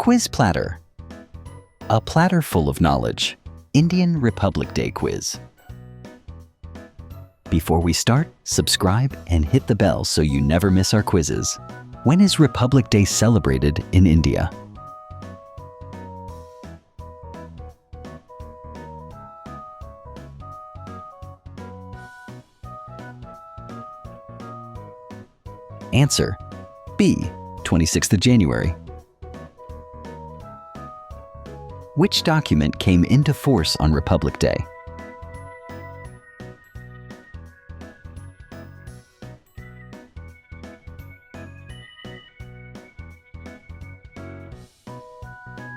Quiz platter. A platter full of knowledge. Indian Republic Day quiz. Before we start, subscribe and hit the bell so you never miss our quizzes. When is Republic Day celebrated in India? Answer: B. 26th of January. Which document came into force on Republic Day?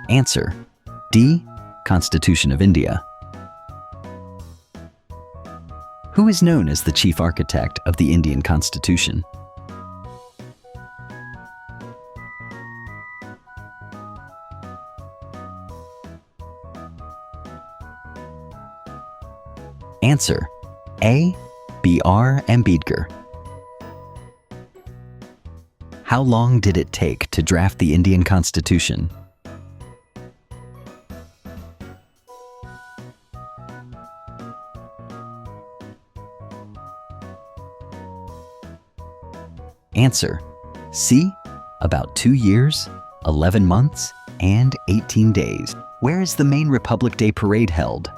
Answer: D. Constitution of India. Who is known as the chief architect of the Indian Constitution? Answer: A. B.R. Ambedkar. How long did it take to draft the Indian Constitution? Answer: C. About 2 years, 11 months, and 18 days. Where is the main Republic Day parade held?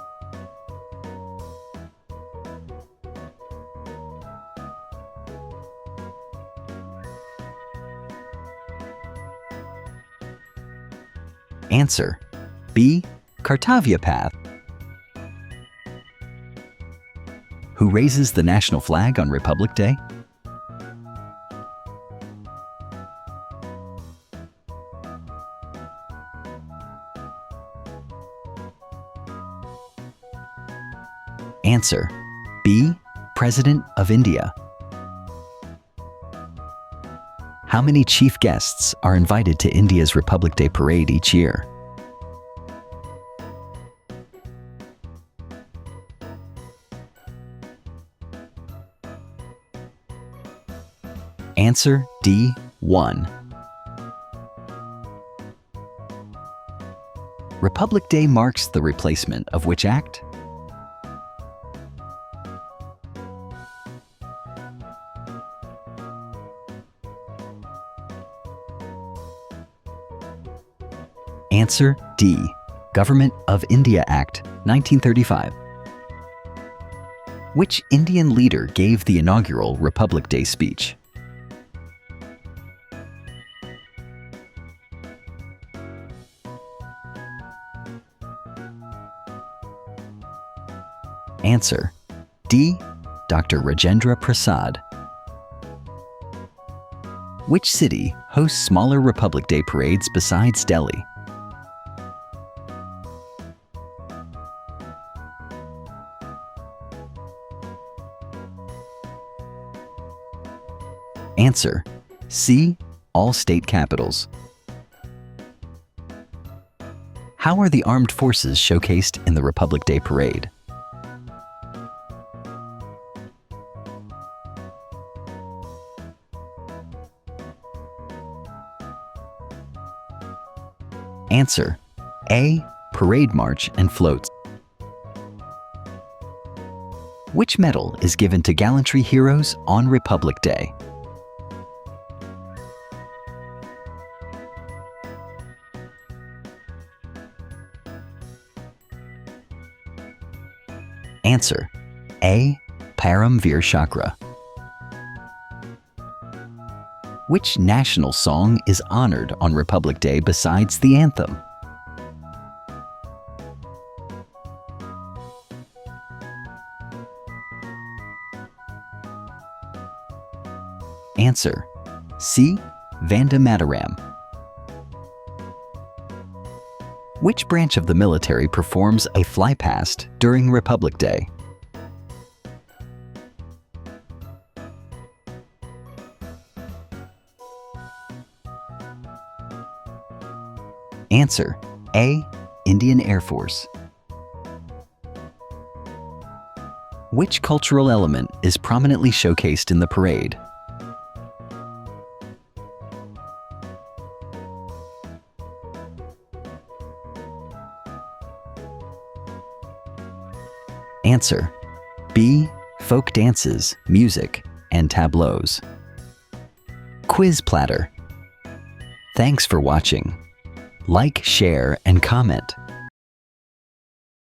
Answer: B. Kartavya Path. Who raises the national flag on Republic Day? Answer: B. President of India. How many chief guests are invited to India's Republic Day parade each year? Answer: D. 1. Republic Day marks the replacement of which act? Answer: D. Government of India Act, 1935. Which Indian leader gave the inaugural Republic Day speech? Answer: D. Dr. Rajendra Prasad. Which city hosts smaller Republic Day parades besides Delhi? Answer: C. All state capitals. How are the armed forces showcased in the Republic Day parade? Answer: A. Parade march and floats. Which medal is given to gallantry heroes on Republic Day? Answer: A. Param Veer Chakra. Which national song is honored on Republic Day besides the anthem? Answer: C. Vande Mataram. Which branch of the military performs a flypast during Republic Day? Answer: A. Indian Air Force. Which cultural element is prominently showcased in the parade? Answer: B. Folk dances, music, and tableaus. Quiz platter. Thanks for watching. Like, share, and comment.